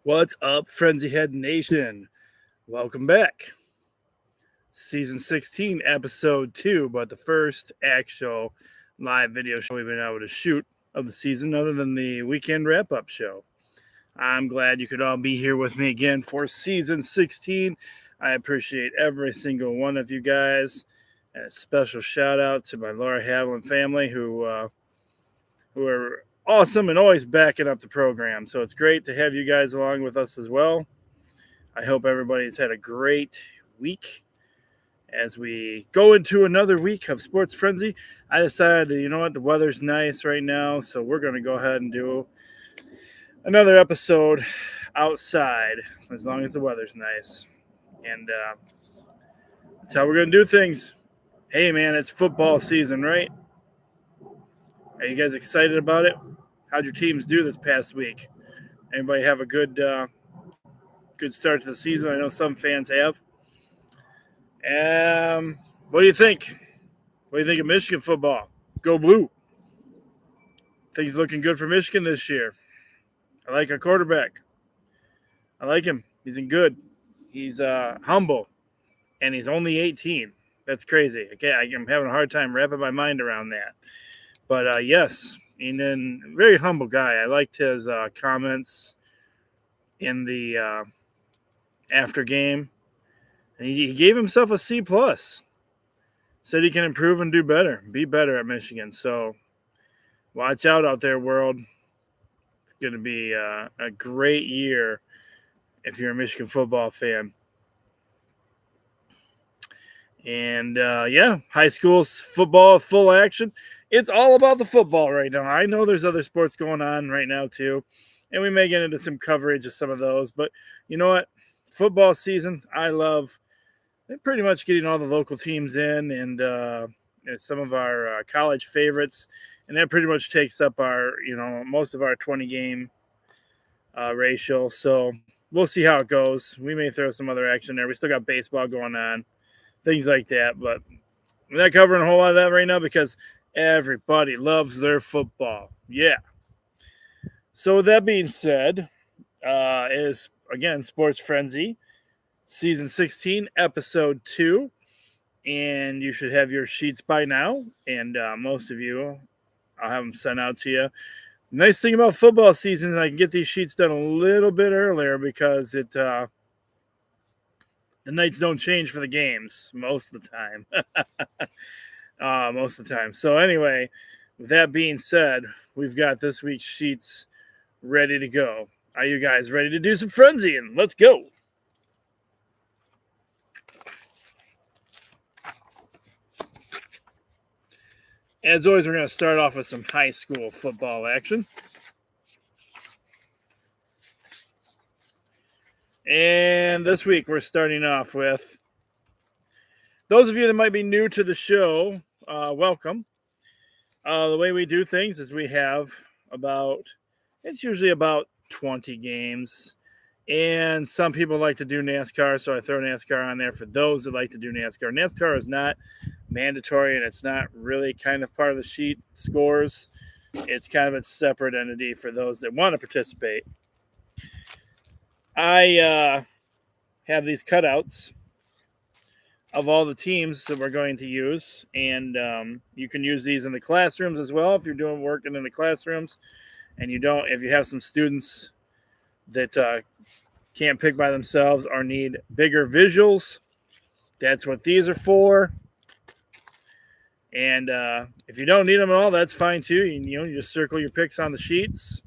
What's up, Frenzy Head Nation? Welcome back. Season 16, Episode 2, but the first actual live video show we've been able to shoot of the season, other than the weekend wrap-up show. I'm glad you could all be here with me again for Season 16. I appreciate every single one of you guys. And a special shout-out to my Laura Haviland family who are awesome and always backing up the program. So it's great to have you guys along with us as well. I hope everybody's had a great week. As we go into another week of Sports Frenzy, I decided, the weather's nice right now, so we're going to go ahead and do another episode outside as long as the weather's nice. And that's how we're going to do things. Hey, man, it's football season, right? Are you guys excited about it? How'd your teams do this past week? Anybody have a good start to the season? I know some fans have. What do you think? What do you think of Michigan football? Go Blue. Things looking good for Michigan this year. I like our quarterback. I like him. He's in good. He's humble, and he's only 18. That's crazy. Okay, I'm having a hard time wrapping my mind around that. But yes, and then very humble guy. I liked his comments in the after game. And he gave himself a C+. Said he can improve and do better, be better at Michigan. So watch out there, world. It's going to be a great year if you're a Michigan football fan. And, high school football, full action. It's all about the football right now. I know there's other sports going on right now, too. And we may get into some coverage of some of those. But you know what? Football season, I love pretty much getting all the local teams in and some of our college favorites. And that pretty much takes up our, most of our 20-game ratio. So we'll see how it goes. We may throw some other action there. We still got baseball going on, things like that. But we're not covering a whole lot of that right now because everybody loves their football. Yeah. So with that being said, is, again, Sports Frenzy. Season 16, Episode 2, and you should have your sheets by now, and most of you, I'll have them sent out to you. The nice thing about football season is I can get these sheets done a little bit earlier because the nights don't change for the games most of the time. So anyway, with that being said, we've got this week's sheets ready to go. Are you guys ready to do some frenzying? Let's go. As always, we're going to start off with some high school football action. And this week, we're starting off with those of you that might be new to the show, welcome. The way we do things is we have it's usually about 20 games. And some people like to do NASCAR, so I throw NASCAR on there for those that like to do NASCAR. NASCAR is not mandatory, and it's not really kind of part of the sheet scores. It's kind of a separate entity for those that want to participate. I have these cutouts of all the teams that we're going to use, and you can use these in the classrooms as well if you're working in the classrooms, and if you have some students that can't pick by themselves or need bigger visuals, that's what these are for. And if you don't need them at all, that's fine too. You just circle your picks on the sheets.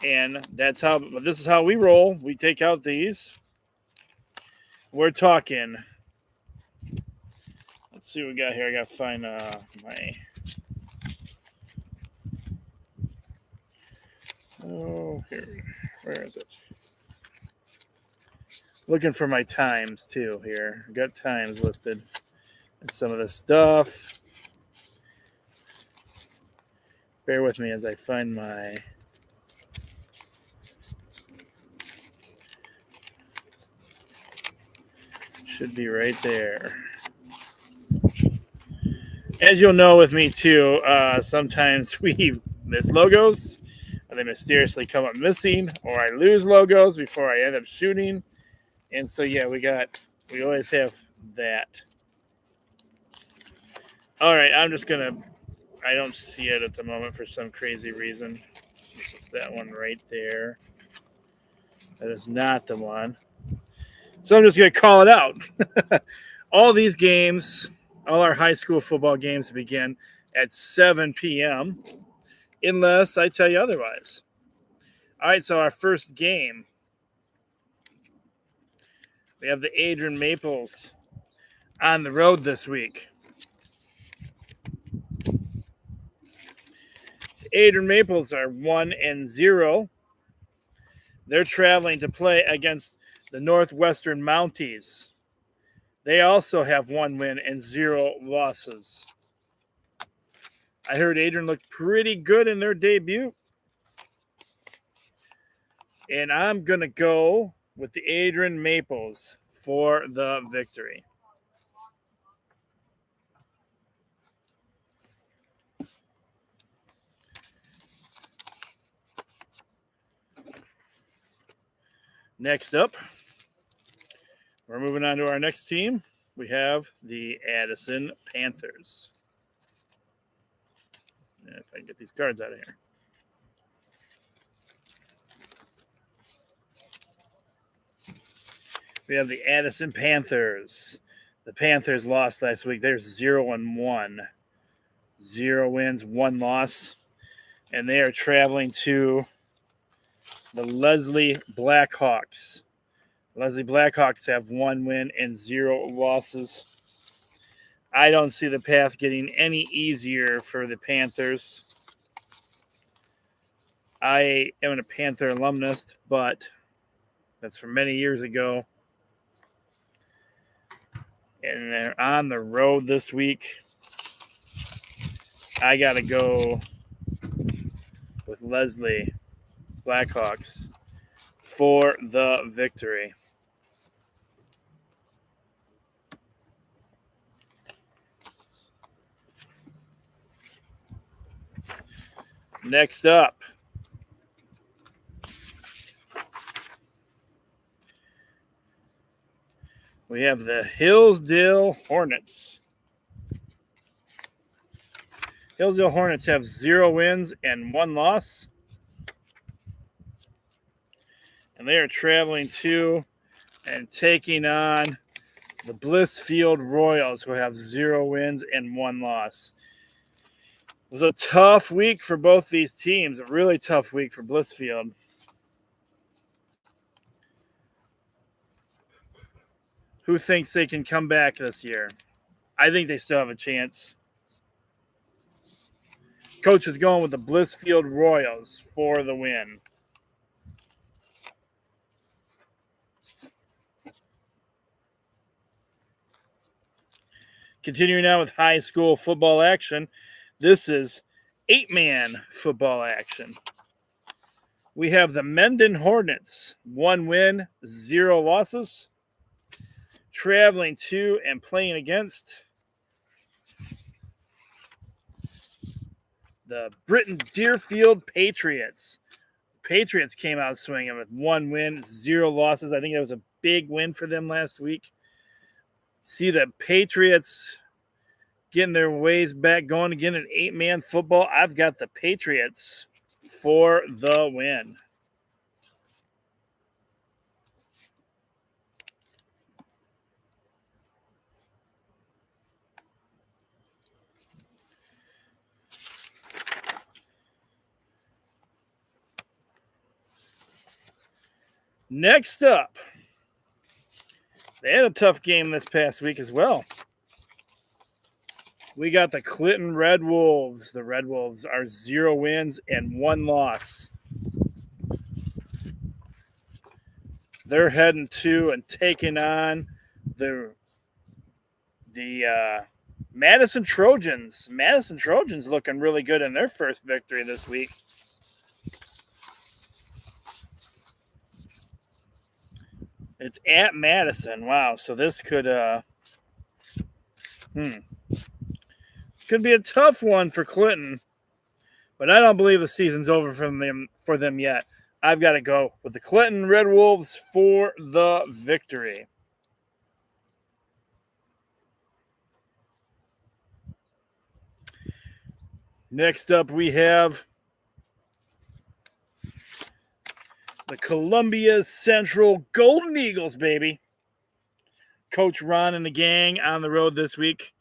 And this is how we roll. We take out these. We're talking. Let's see what we got here. I got to find my. Oh, here. Where is it? Looking for my times too here. I got times listed. And some of this stuff. Bear with me as I find my. Should be right there. As you'll know with me too, sometimes we miss logos. they mysteriously come up missing, or I lose logos before I end up shooting. And so, yeah, we always have that. All right, I don't see it at the moment for some crazy reason. This is that one right there. That is not the one. So I'm just going to call it out. All these games, all our high school football games begin at 7 p.m. unless I tell you otherwise. All right, so our first game, we have the Adrian Maples on the road this week. The Adrian Maples are 1-0. They're traveling to play against the Northwestern Mounties. They also have 1 win and 0 losses. I heard Adrian looked pretty good in their debut. And I'm going to go with the Adrian Maples for the victory. Next up, we're moving on to our next team. We have the Addison Panthers. If I can get these cards out of here. We have the Addison Panthers. The Panthers lost last week. They're 0-1. 0 wins, 1 loss. And they are traveling to the Leslie Blackhawks. Leslie Blackhawks have 1 win and 0 losses. I don't see the path getting any easier for the Panthers. I am a Panther alumnus, but that's from many years ago. And they're on the road this week. I got to go with Leslie Blackhawks for the victory. Next up, we have the Hillsdale Hornets. Hillsdale Hornets have 0 wins and 1 loss. And they are traveling to and taking on the Blissfield Royals, who have 0 wins and 1 loss. It was a tough week for both these teams, a really tough week for Blissfield. Who thinks they can come back this year? I think they still have a chance. Coach is going with the Blissfield Royals for the win. Continuing on with high school football action, this is 8-man football action. We have the Mendon Hornets, 1 win, 0 losses, traveling to and playing against the Britton Deerfield Patriots. Patriots came out swinging with 1 win, 0 losses. I think that was a big win for them last week. See the Patriots getting their ways back going again in 8-man football. I've got the Patriots for the win. Next up, they had a tough game this past week as well. We got the Clinton Red Wolves. The Red Wolves are 0 wins and 1 loss. They're heading to and taking on the Madison Trojans. Madison Trojans looking really good in their first victory this week. It's at Madison. Wow. So this could this could be a tough one for Clinton. But I don't believe the season's over for them yet. I've got to go with the Clinton Red Wolves for the victory. Next up, we have the Columbia Central Golden Eagles, baby. Coach Ron and the gang on the road this week.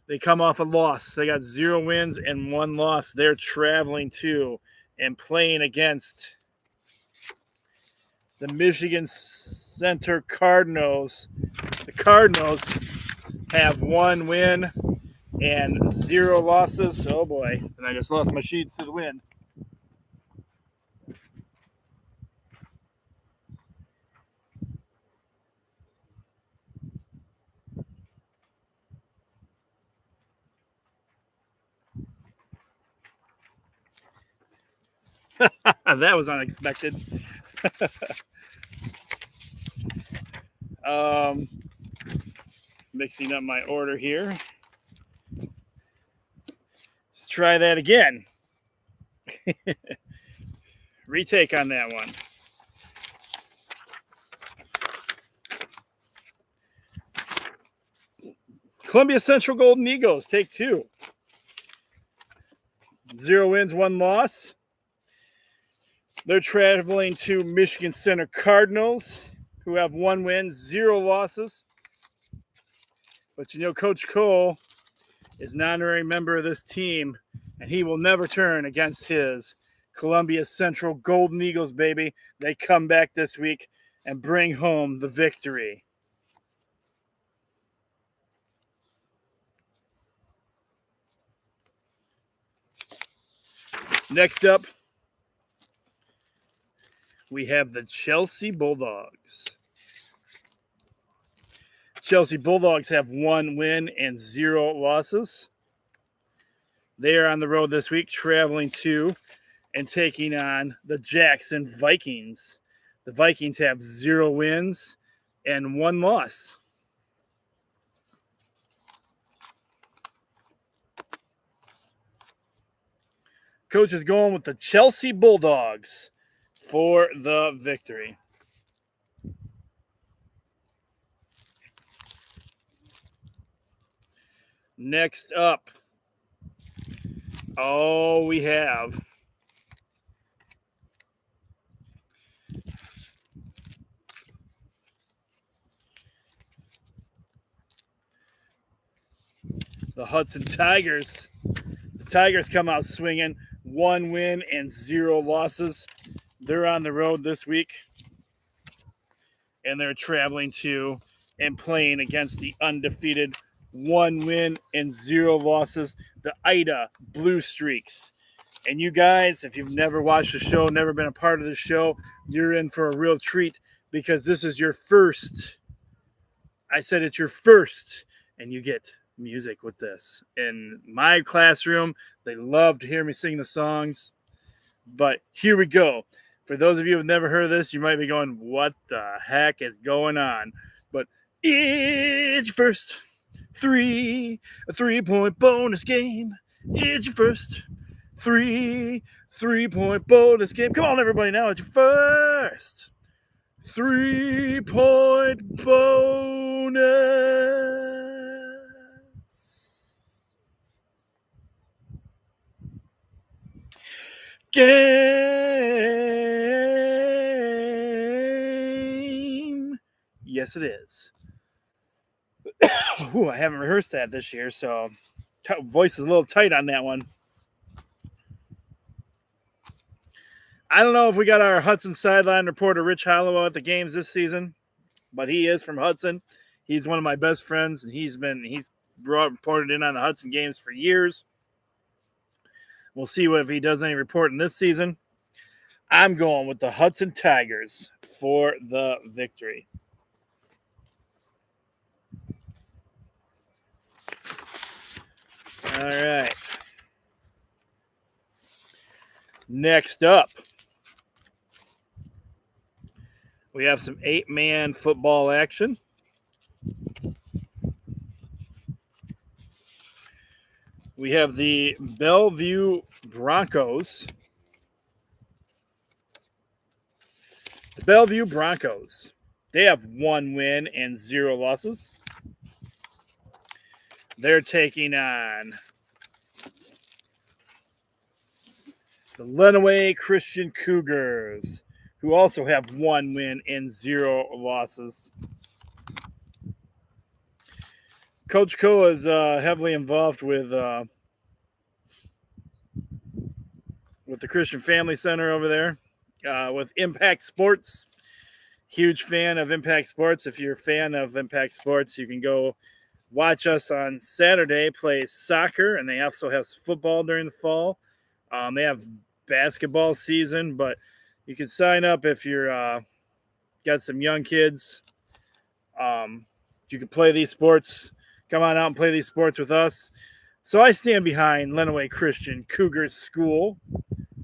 They come off a loss. They got 0 wins and 1 loss. They're traveling to and playing against the Michigan Center Cardinals. The Cardinals have 1 win and 0 losses. Oh boy, and I just lost my sheets to the wind. That was unexpected. Mixing up my order here. Let's try that again. Retake on that one. Columbia Central Golden Eagles, take 2. 0 wins, 1 loss. They're traveling to Michigan Center Cardinals, who have 1 win, 0 losses. But you know, Coach Cole is an honorary member of this team, and he will never turn against his Columbia Central Golden Eagles, baby. They come back this week and bring home the victory. Next up, we have the Chelsea Bulldogs. Chelsea Bulldogs have 1 win and 0 losses. They are on the road this week, traveling to and taking on the Jackson Vikings. The Vikings have 0 wins and 1 loss. Coach is going with the Chelsea Bulldogs for the victory. Next up, we have the Hudson Tigers. The Tigers come out swinging, 1 win and 0 losses. They're on the road this week, and they're traveling to and playing against the undefeated 1 win and 0 losses, the Ida Blue Streaks. And you guys, if you've never watched the show, never been a part of the show, you're in for a real treat because this is your first. I said it's your first, and you get music with this. In my classroom, they love to hear me sing the songs. But here we go. For those of you who have never heard of this, you might be going, what the heck is going on? But it's your first three-point bonus game. It's your first three-point bonus game. Come on, everybody, now it's your first 3-point bonus game. Yes, it is. Ooh, I haven't rehearsed that this year, so voice is a little tight on that one. I don't know if we got our Hudson sideline reporter, Rich Holloway, at the games this season, but he is from Hudson. He's one of my best friends, and he's reported in on the Hudson games for years. We'll see if he does any reporting this season. I'm going with the Hudson Tigers for the victory. All right. Next up, we have some 8-man football action. We have the Bellevue Broncos. The Bellevue Broncos. They have 1 win and 0 losses. They're taking on the Lenawee Christian Cougars, who also have 1 win and 0 losses. Coach Co is heavily involved with the Christian Family Center over there, with Impact Sports. Huge fan of Impact Sports. If you're a fan of Impact Sports, you can go watch us on Saturday play soccer, and they also have football during the fall. They have basketball season, but you can sign up if you're got some young kids. You can play these sports. Come on out and play these sports with us. So I stand behind Lenawee Christian Cougars School,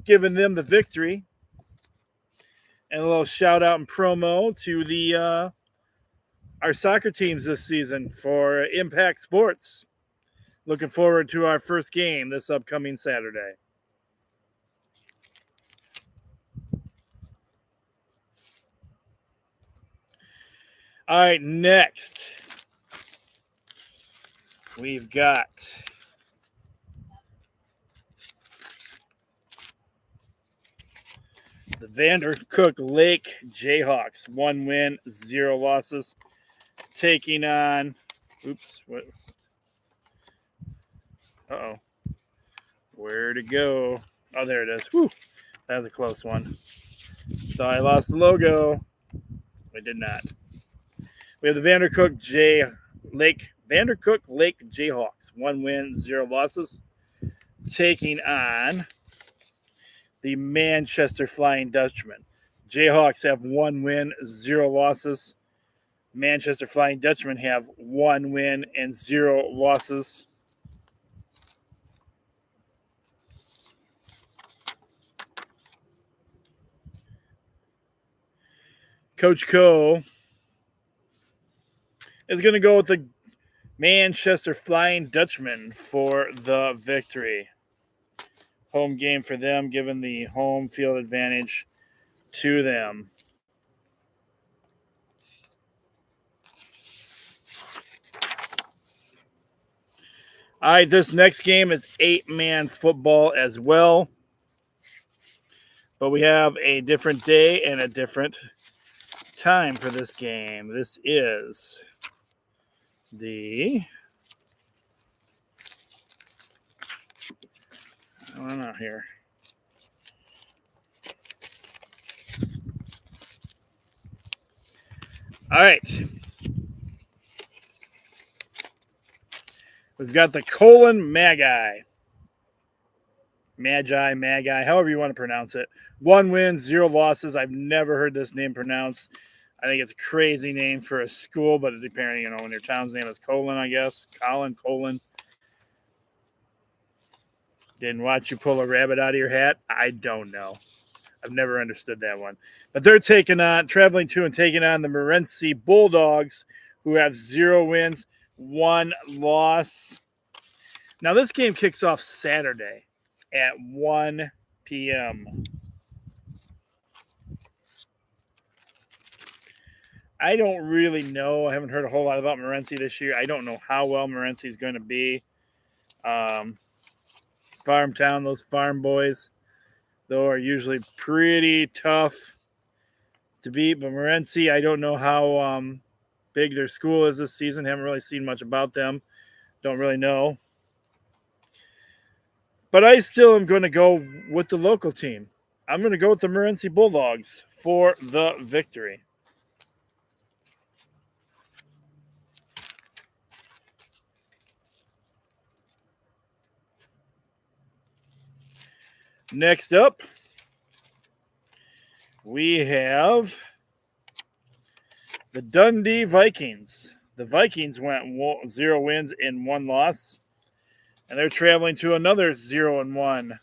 giving them the victory. And a little shout out and promo to the our soccer teams this season for Impact Sports. Looking forward to our first game this upcoming Saturday. All right, next we've got the Vandercook Lake Jayhawks. 1 win, 0 losses. Taking on, what? Uh-oh. Where'd it go? Oh, there it is. Whew. That was a close one. So I lost the logo. I did not. We have the Vandercook Lake Jayhawks. 1 win, 0 losses. Taking on the Manchester Flying Dutchmen. Jayhawks have 1 win, 0 losses. Manchester Flying Dutchmen have 1 win and 0 losses. Coach Co is going to go with the Manchester Flying Dutchmen for the victory. Home game for them, given the home field advantage to them. All right, this next game is 8-man football as well. But we have a different day and a different time for this game. This is the... I don't know here. All right. We've got the Colon Magi, however you want to pronounce it. 1 win, 0 losses. I've never heard this name pronounced. I think it's a crazy name for a school, but apparently, when your town's name is Colon, I guess. Colon. Didn't watch you pull a rabbit out of your hat? I don't know. I've never understood that one. But they're traveling to and taking on the Morenci Bulldogs, who have 0 wins, 1 loss. Now, this game kicks off Saturday at 1 p.m. I don't really know. I haven't heard a whole lot about Morenci this year. I don't know how well Morenci is going to be. Farm town, those farm boys, though, are usually pretty tough to beat. But Morenci, I don't know how big their school is this season. Haven't really seen much about them. Don't really know. But I still am going to go with the local team. I'm going to go with the Morenci Bulldogs for the victory. Next up, we have the Dundee Vikings. The Vikings went 0 wins and 1 loss, and they're traveling to another 0-1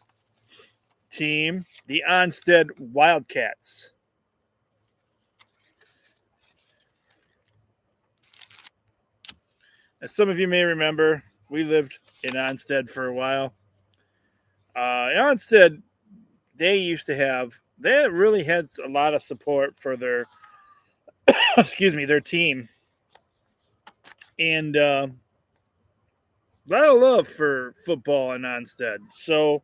team, the Onstead Wildcats. As some of you may remember, we lived in Onstead for a while. Onstead, they really had a lot of support for their, their team. And a lot of love for football in Onstead. So,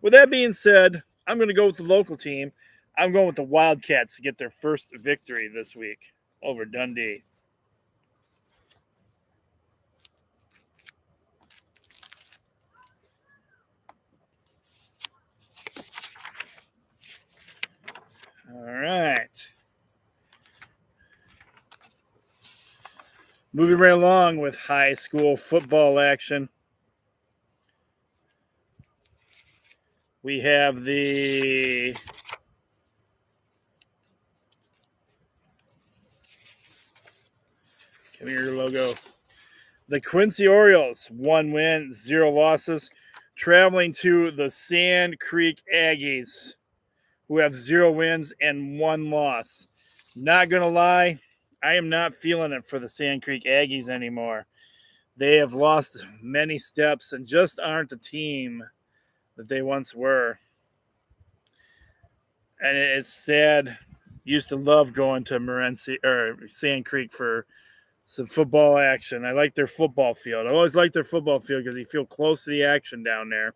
with that being said, I'm going to go with the local team. I'm going with the Wildcats to get their first victory this week over Dundee. All right. Moving right along with high school football action. We have the come here, logo. The Quincy Orioles, 1 win, 0 losses, traveling to the Sand Creek Aggies, who have 0 wins and 1 loss. Not going to lie, I am not feeling it for the Sand Creek Aggies anymore. They have lost many steps and just aren't the team that they once were. And it's sad. Used to love going to Morenci or Sand Creek for some football action. I like their football field. I always like their football field because you feel close to the action down there.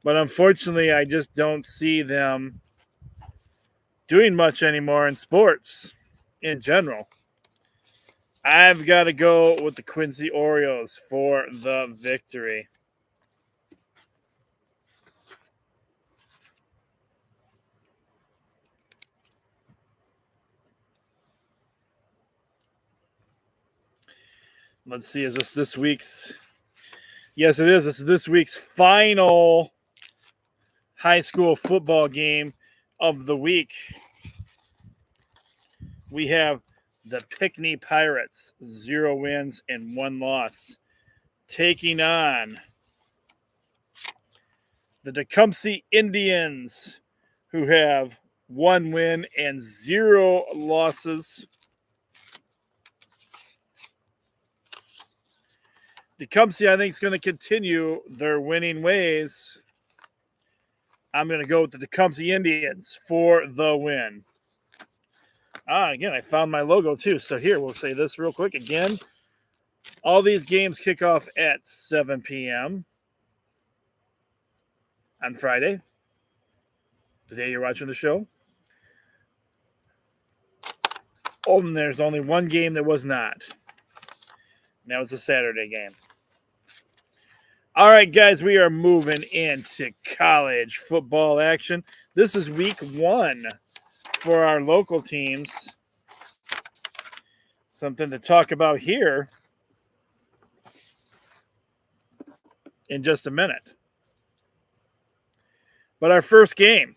But unfortunately, I just don't see them doing much anymore in sports in general. I've got to go with the Quincy Orioles for the victory. Let's see, is this week's? Yes, it is. This is this week's final high school football game of the week. We have the Pinckney Pirates, 0 wins and 1 loss, taking on the Tecumseh Indians, who have 1 win and 0 losses. Tecumseh, I think, is going to continue their winning ways. I'm going to go with the Tecumseh Indians for the win. Again, I found my logo too. So here, we'll say this real quick again. All these games kick off at 7 p.m. on Friday, the day you're watching the show. Oh, and there's only one game that was not. Now it's a Saturday game. All right, guys, we are moving into college football action. This is week 1 for our local teams. Something to talk about here in just a minute. But our first game,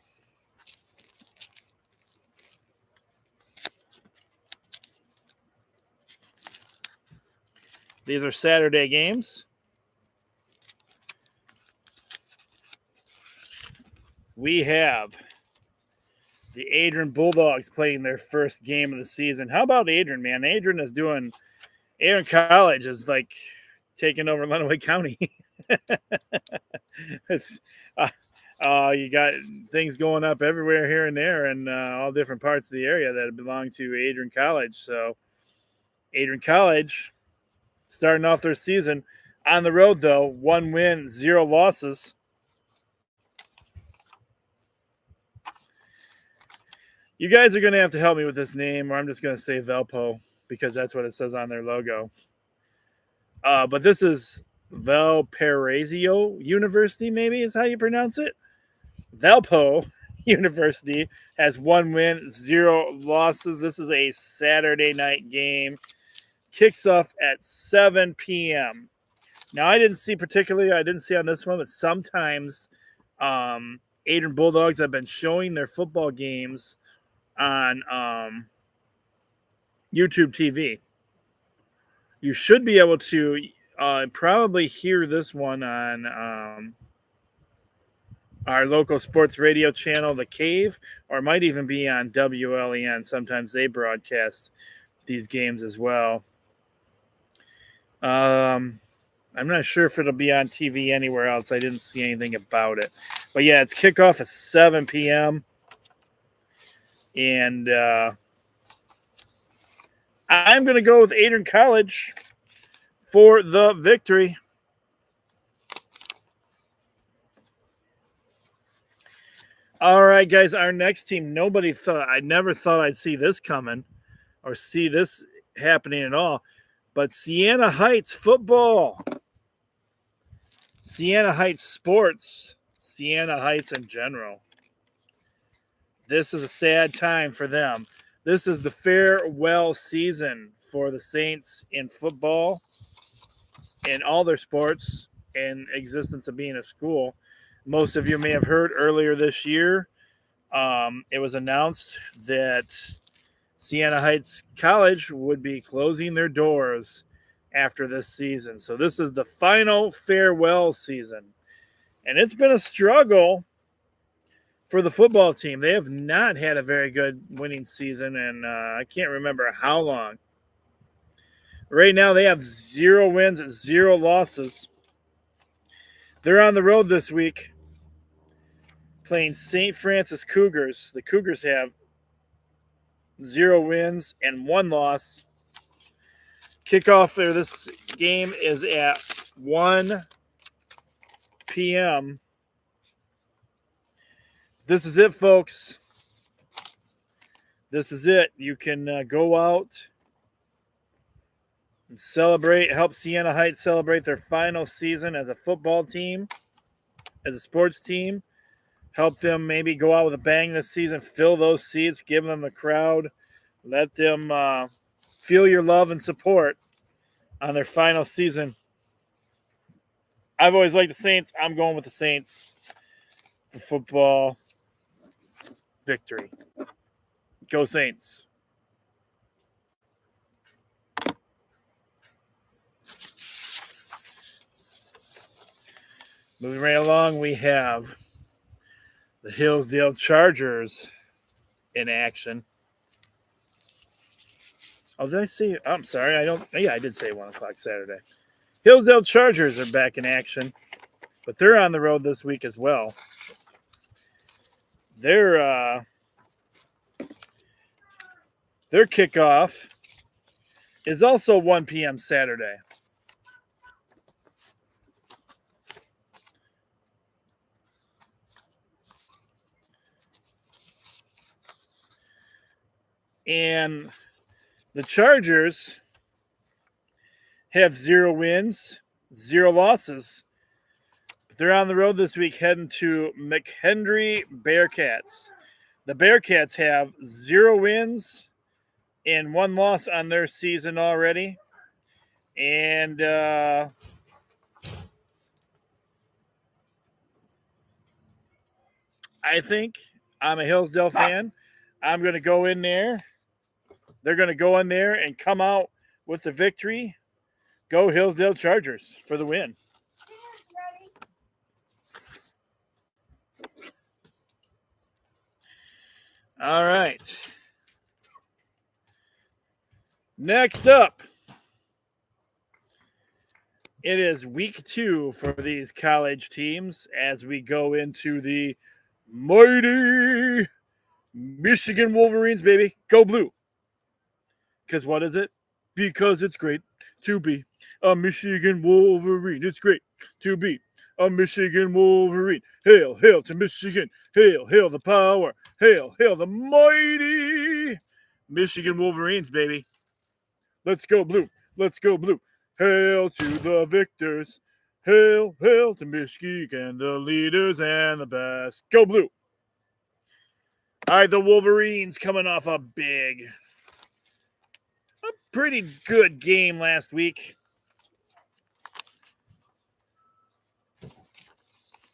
these are Saturday games. We have the Adrian Bulldogs playing their first game of the season. How about Adrian, man? Adrian College is like taking over Lenawee County. It's you got things going up everywhere here and there and all different parts of the area that belong to Adrian College. So Adrian College starting off their season on the road, though, 1 win, 0 losses. You guys are going to have to help me with this name, or I'm just going to say Valpo because that's what it says on their logo. But this is Valparaiso University, maybe is how you pronounce it. Valpo University has 1 win, 0 losses. This is a Saturday night game. Kicks off at 7 p.m. Now, I didn't see on this one, but sometimes Adrian Bulldogs have been showing their football games on YouTube TV. You should be able to probably hear this one on our local sports radio channel, The Cave, or it might even be on WLEN. Sometimes they broadcast these games as well. I'm not sure if it'll be on TV anywhere else. I didn't see anything about it. But yeah, it's kickoff at 7 p.m. And I'm going to go with Adrian College for the victory. All right, guys, our next team, I never thought I'd see this coming or see this happening at all, but Siena Heights football, Siena Heights sports, Siena Heights in general. This is a sad time for them. This is the farewell season for the Saints in football and all their sports and existence of being a school. Most of you may have heard earlier this year, it was announced that Siena Heights College would be closing their doors after this season. So this is the final farewell season. And it's been a struggle for the football team. They have not had a very good winning season, and I can't remember how long. Right now, they have 0 wins, 0 losses. They're on the road this week playing St. Francis Cougars. The Cougars have 0 wins and 1 loss. Kickoff for this game is at 1 p.m. This is it, folks. This is it. You can go out and celebrate, help Siena Heights celebrate their final season as a football team, as a sports team. Help them maybe go out with a bang this season, fill those seats, give them a crowd, let them feel your love and support on their final season. I've always liked the Saints. I'm going with the Saints for football victory. Go Saints. Moving right along, we have the Hillsdale Chargers in action. Oh, did I say? I'm sorry. I did say 1 o'clock Saturday. Hillsdale Chargers are back in action, but they're on the road this week as well. Their kickoff is also 1 p.m. Saturday. And the Chargers have 0 wins, 0 losses. They're on the road this week heading to McHenry Bearcats. The Bearcats have 0 wins and 1 loss on their season already. And I think I'm a Hillsdale fan. I'm going to go in there. They're going to go in there and come out with the victory. Go Hillsdale Chargers for the win. All right. Next up, it is week 2 for these college teams as we go into the mighty Michigan Wolverines, baby. Go blue. Because what is it? Because it's great to be a Michigan Wolverine. It's great to be a Michigan Wolverine. Hail, hail to Michigan. Hail, hail the power. Hail, hail the mighty Michigan Wolverines, baby. Let's go blue. Let's go blue. Hail to the victors. Hail, hail to Michigan, the leaders and the best. Go blue. All right, the Wolverines coming off a pretty good game last week.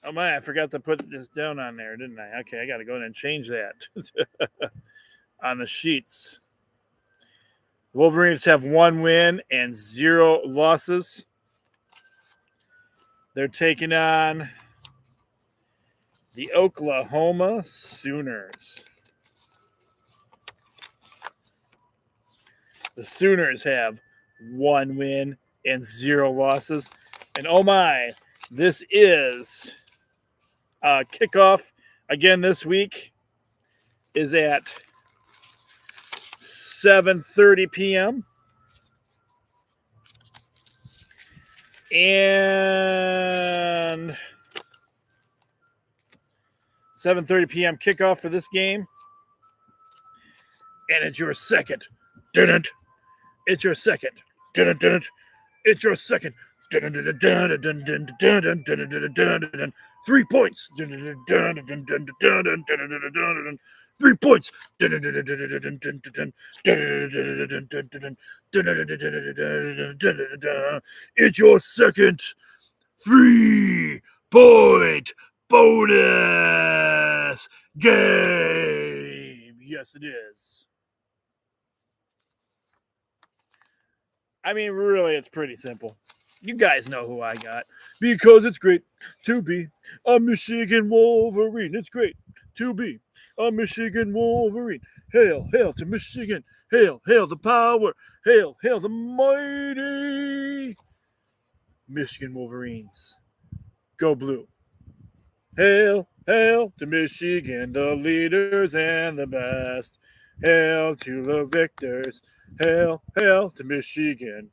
Oh my, I forgot to put this down on there, didn't I? Okay, I got to go in and change that on the sheets. The Wolverines have 1 win and 0 losses. They're taking on the Oklahoma Sooners. The Sooners have 1 win and 0 losses. And oh my, this is kickoff again this week is at 7:30 p.m. And 7:30 p.m. kickoff for this game. And it's your second. It's your second. It's your second. 3 points. 3 points. It's your second 3-point bonus game. Yes, it is. I mean, really, it's pretty simple. You guys know who I got. Because it's great to be a Michigan Wolverine. It's great to be a Michigan Wolverine. Hail, hail to Michigan. Hail, hail the power. Hail, hail the mighty Michigan Wolverines. Go blue. Hail, hail to Michigan, the leaders and the best. Hail to the victors. Hail, hail to Michigan.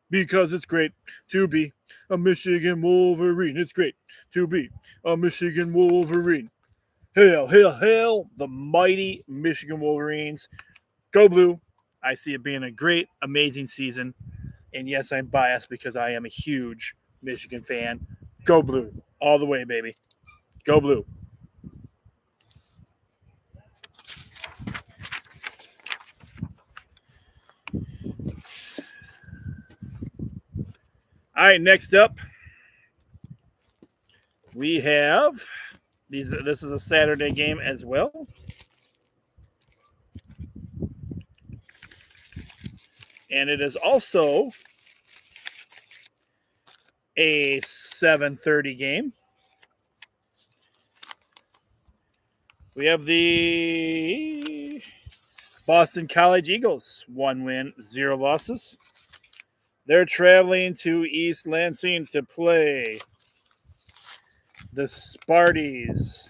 Because it's great to be a Michigan Wolverine. It's great to be a Michigan Wolverine. Hail, hail, hail, the mighty Michigan Wolverines. Go blue. I see it being a great, amazing season. And yes, I'm biased because I am a huge Michigan fan. Go blue. All the way, baby. Go blue. All right, next up, we have these. This is a Saturday game as well. And it is also a 7:30 game. We have the Boston College Eagles, 1 win, 0 losses. They're traveling to East Lansing to play the Sparties,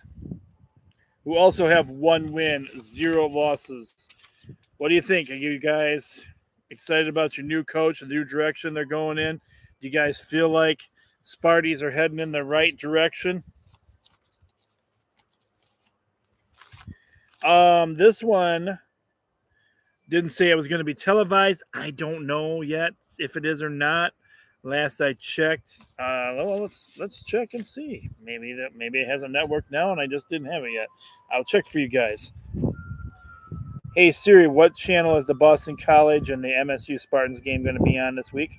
who also have 1 win, 0 losses. What do you think? Are you guys excited about your new coach, the new direction they're going in? Do you guys feel like Sparties are heading in the right direction? This one didn't say it was going to be televised. I don't know yet if it is or not. Last I checked, well, let's check and see. Maybe it has a network now, and I just didn't have it yet. I'll check for you guys. Hey Siri, what channel is the Boston College and the MSU Spartans game going to be on this week?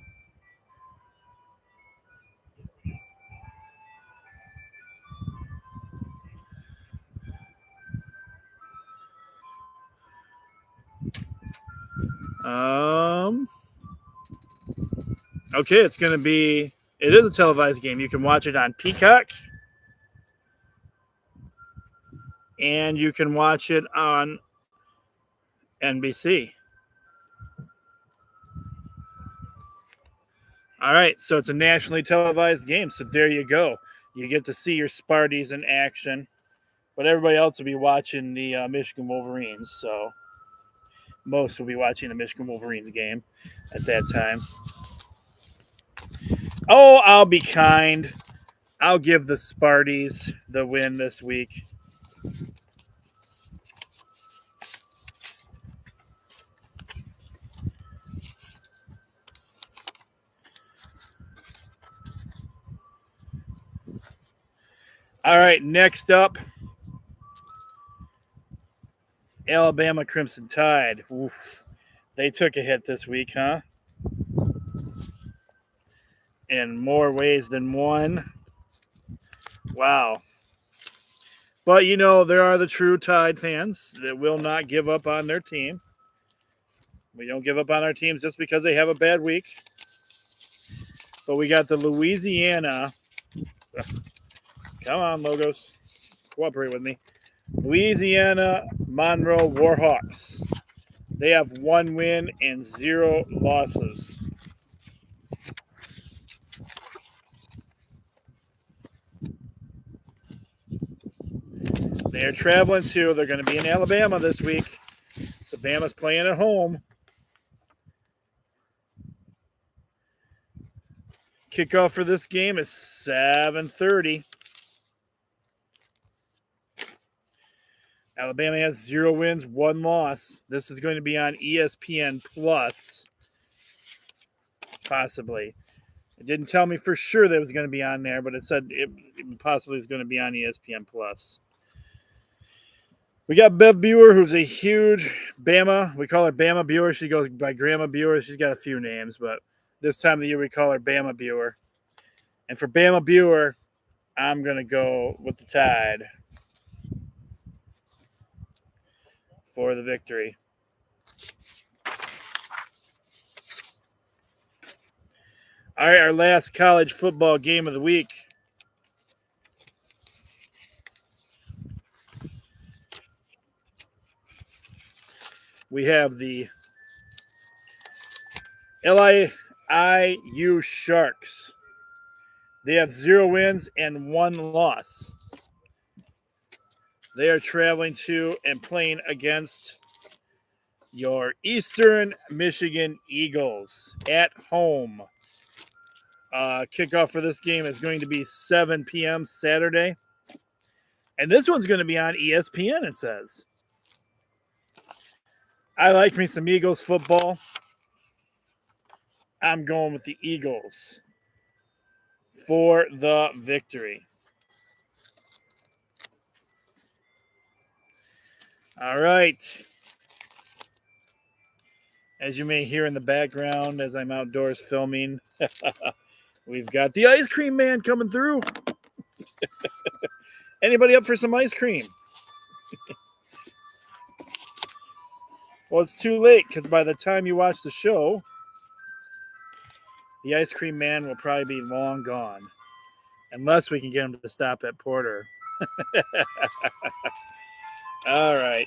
Okay, it is a televised game. You can watch it on Peacock, and you can watch it on NBC. All right, so it's a nationally televised game, so there you go. You get to see your Sparties in action, but everybody else will be watching the Michigan Wolverines, so most will be watching the Michigan Wolverines game at that time. Oh, I'll be kind. I'll give the Sparties the win this week. All right, next up, Alabama Crimson Tide. Oof. They took a hit this week, huh? In more ways than one. Wow. But, there are the true Tide fans that will not give up on their team. We don't give up on our teams just because they have a bad week. But we got the Louisiana. Come on, Logos. Cooperate with me. Louisiana Monroe Warhawks. They have 1 win and 0 losses. They're traveling too. They're going to be in Alabama this week. So Bama's playing at home. Kickoff for this game is 7:30. Alabama has 0 wins, 1 loss. This is going to be on ESPN Plus, possibly. It didn't tell me for sure that it was going to be on there, but it said it possibly is going to be on ESPN Plus. We got Bev Buer, who's a huge Bama. We call her Bama Buer. She goes by Grandma Buer. She's got a few names, but this time of the year we call her Bama Buer. And for Bama Buer, I'm going to go with the Tide for the victory. All right, our last college football game of the week. We have the LIU Sharks. They have 0 wins and 1 loss. They are traveling to and playing against your Eastern Michigan Eagles at home. Kickoff for this game is going to be 7 p.m. Saturday. And this one's going to be on ESPN, it says. I like me some Eagles football. I'm going with the Eagles for the victory. All right. As you may hear in the background as I'm outdoors filming, we've got the ice cream man coming through. Anybody up for some ice cream? Well, it's too late because by the time you watch the show, the ice cream man will probably be long gone. Unless we can get him to stop at Porter. All right.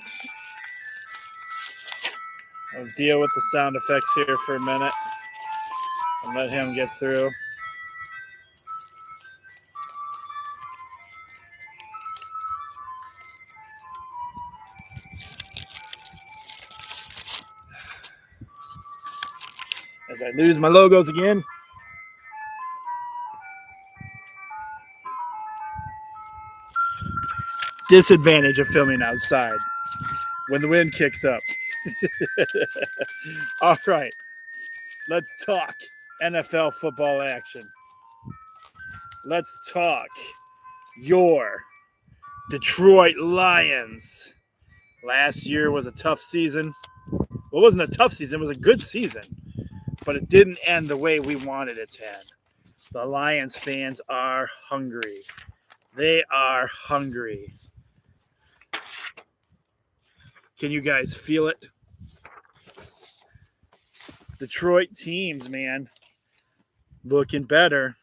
I'll deal with the sound effects here for a minute and let him get through. As I lose my logos again. Disadvantage of filming outside when the wind kicks up. All right. Let's talk NFL football action. Let's talk your Detroit Lions. Last year was a tough season. Well, it wasn't a tough season. It was a good season. But it didn't end the way we wanted it to end. The Lions fans are hungry. They are hungry. Can you guys feel it? Detroit teams, man, looking better.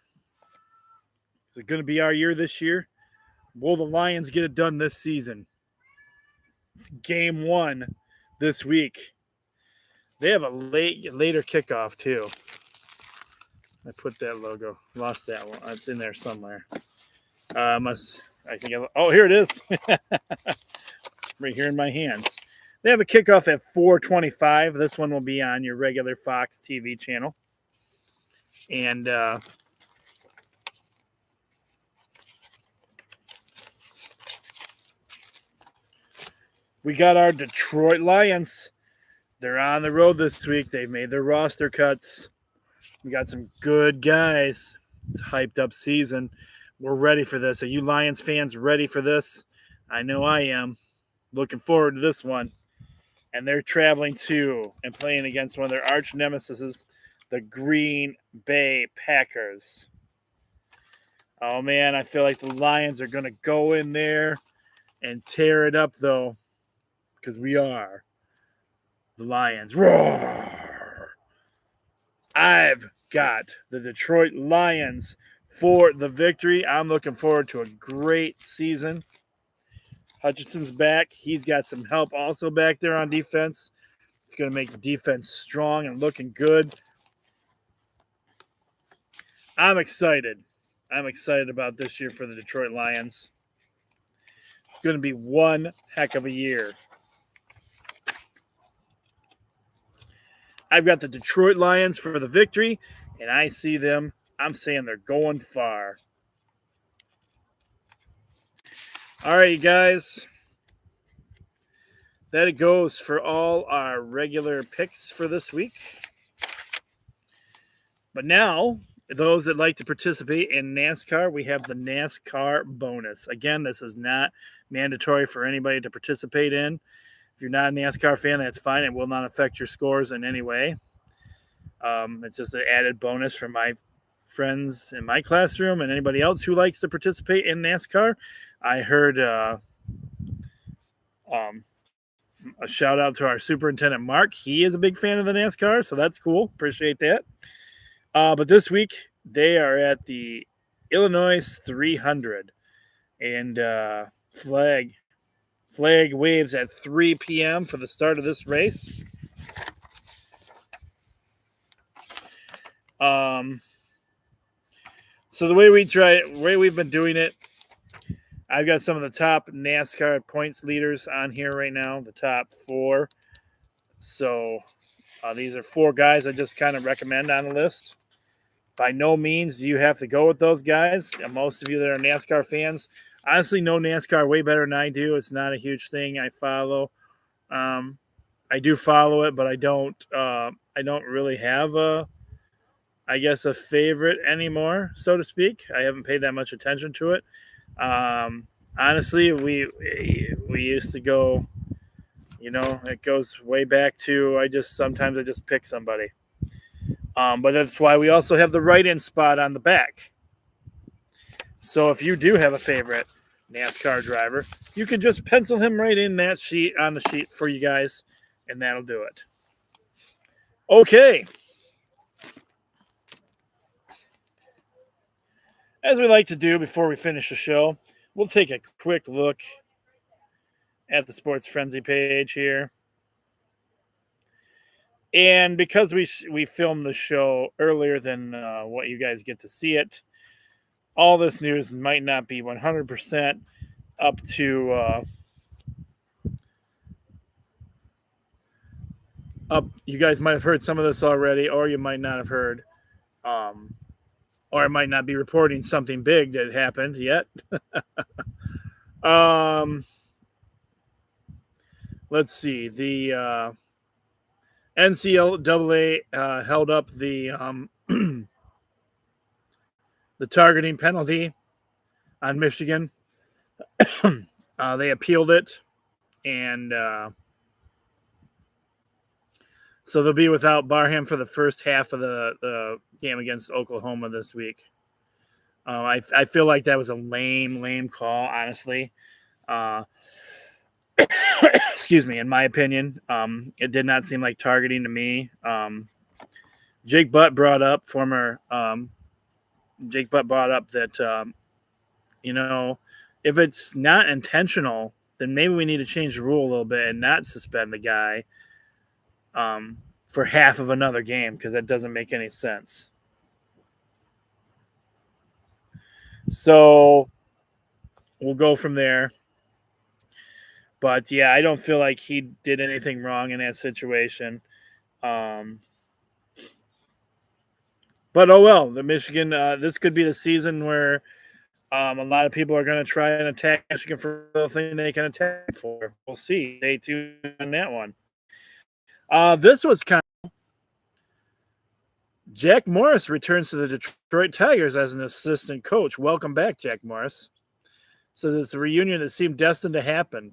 Is it going to be our year this year? Will the Lions get it done this season? It's game 1 this week. They have a later kickoff, too. I put that logo. Lost that one. It's in there somewhere. Here it is. Right here in my hands. They have a kickoff at 4:25. This one will be on your regular Fox TV channel. And we got our Detroit Lions. They're on the road this week. They've made their roster cuts. We got some good guys. It's a hyped up season. We're ready for this. Are you Lions fans ready for this? I know I am. Looking forward to this one. And they're traveling to and playing against one of their arch nemesis, the Green Bay Packers. Oh, man, I feel like the Lions are going to go in there and tear it up, though, because we are the Lions. Roar! I've got the Detroit Lions for the victory. I'm looking forward to a great season. Hutchinson's back. He's got some help also back there on defense. It's going to make the defense strong and looking good. I'm excited. I'm excited about this year for the Detroit Lions. It's going to be one heck of a year. I've got the Detroit Lions for the victory, and I see them. I'm saying they're going far. All right, you guys. That it goes for all our regular picks for this week. But now, those that like to participate in NASCAR, we have the NASCAR bonus. Again, this is not mandatory for anybody to participate in. If you're not a NASCAR fan, that's fine. It will not affect your scores in any way. It's just an added bonus for my friends in my classroom and anybody else who likes to participate in NASCAR. I heard a shout out to our superintendent, Mark. He is a big fan of the NASCAR, so that's cool. Appreciate that. But this week, they are at the Illinois 300. And flag waves at 3 p.m. for the start of this race. So the way we've been doing it, I've got some of the top NASCAR points leaders on here right now, the top 4. So these are 4 guys I just kind of recommend on the list. By no means do you have to go with those guys. And most of you that are NASCAR fans honestly know NASCAR way better than I do. It's not a huge thing I follow. I do follow it, but I don't really have a favorite anymore, so to speak. I haven't paid that much attention to it. Honestly, we used to go, it goes way back to sometimes I just pick somebody. But that's why we also have the write-in spot on the back. So if you do have a favorite NASCAR driver, you can just pencil him right in that sheet on the sheet for you guys, and that'll do it. Okay. As we like to do before we finish the show, we'll take a quick look at the Sports Frenzy page here. And because we filmed the show earlier than what you guys get to see it, all this news might not be 100% up to up. You guys might have heard some of this already, or you might not have heard, or I might not be reporting something big that happened yet. Let's see. The NCAA held up the the targeting penalty on Michigan. They appealed it, and so they'll be without Barham for the first half of the game against Oklahoma this week. I feel like that was a lame call, honestly. Excuse me, in my opinion. It did not seem like targeting to me. Jake Butt brought up that, if it's not intentional, then maybe we need to change the rule a little bit and not suspend the guy for half of another game, because that doesn't make any sense. So we'll go from there. But, yeah, I don't feel like he did anything wrong in that situation. But, oh well, the Michigan, this could be the season where a lot of people are going to try and attack Michigan for the thing they can attack for. We'll see. Stay tuned on that one. This was kind of... Jack Morris returns to the Detroit Tigers as an assistant coach. Welcome back, Jack Morris. So this is a reunion that seemed destined to happen.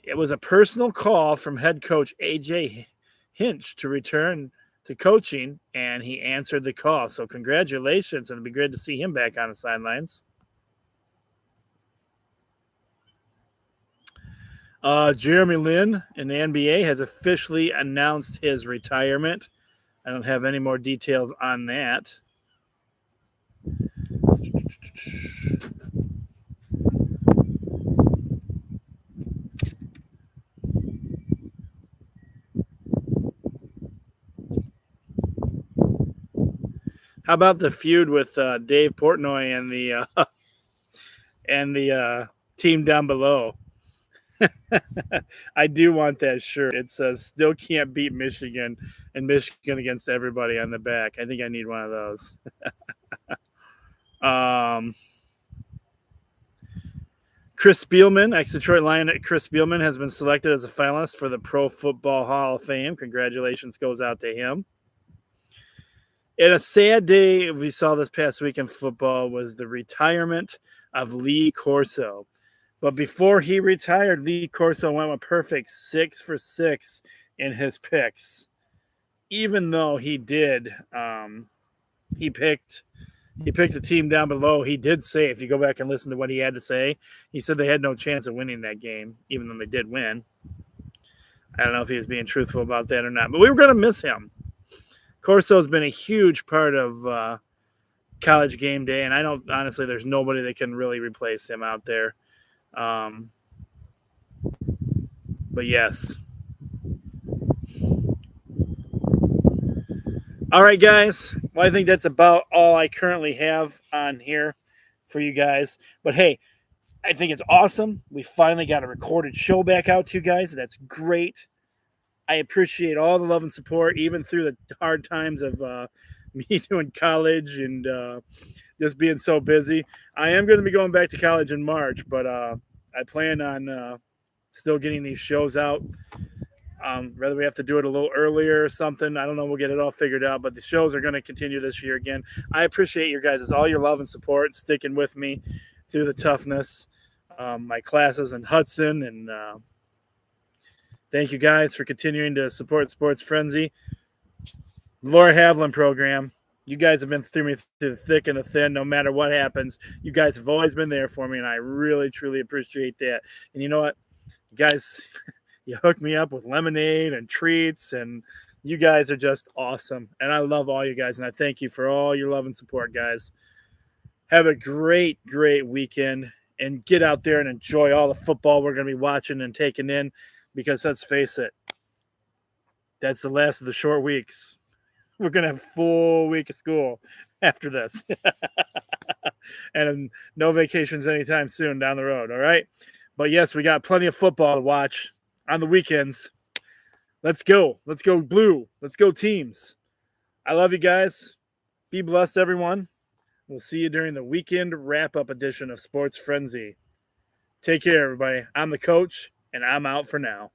It was a personal call from head coach A.J. Hinch to return to coaching, and he answered the call. So congratulations, and it'd be great to see him back on the sidelines. Jeremy Lin in the NBA has officially announced his retirement. I don't have any more details on that. How about the feud with Dave Portnoy and the and the team down below. I do want that shirt. It says "Still can't beat Michigan," and Michigan against everybody on the back. I think I need one of those. um, Chris Spielman, ex-Detroit Lion Chris Spielman, has been selected as a finalist for the Pro Football Hall of Fame. Congratulations goes out to him. And a sad day we saw this past week in football was the retirement of Lee Corso. But before he retired, Lee Corso went with perfect 6 for 6 in his picks. Even though he did, he picked the team down below. He did say, if you go back and listen to what he had to say, he said they had no chance of winning that game, even though they did win. I don't know if he was being truthful about that or not, but we were going to miss him. Corso's been a huge part of college game day, and I don't honestly. There's nobody that can really replace him out there. But yes. All right, guys. Well, I think that's about all I currently have on here for you guys. But hey, I think it's awesome. We finally got a recorded show back out to you guys. That's great. I appreciate all the love and support, even through the hard times of me doing college and just being so busy. I am going to be going back to college in March, but I plan on still getting these shows out. Whether we have to do it a little earlier or something, I don't know. We'll get it all figured out, but the shows are going to continue this year again. I appreciate your guys' all your love and support, sticking with me through the toughness. My classes in Hudson, and thank you guys for continuing to support Sports Frenzy. Laura Havlin program. You guys have been through me through the thick and the thin. No matter what happens, you guys have always been there for me, and I really, truly appreciate that. And you know what, you guys, you hook me up with lemonade and treats, and you guys are just awesome. And I love all you guys, and I thank you for all your love and support, guys. Have a great, great weekend, and get out there and enjoy all the football we're going to be watching and taking in, because let's face it, that's the last of the short weeks. We're going to have a full week of school after this. And no vacations anytime soon down the road, all right? But yes, we got plenty of football to watch on the weekends. Let's go. Let's go blue. Let's go teams. I love you guys. Be blessed, everyone. We'll see you during the weekend wrap-up edition of Sports Frenzy. Take care, everybody. I'm the coach, and I'm out for now.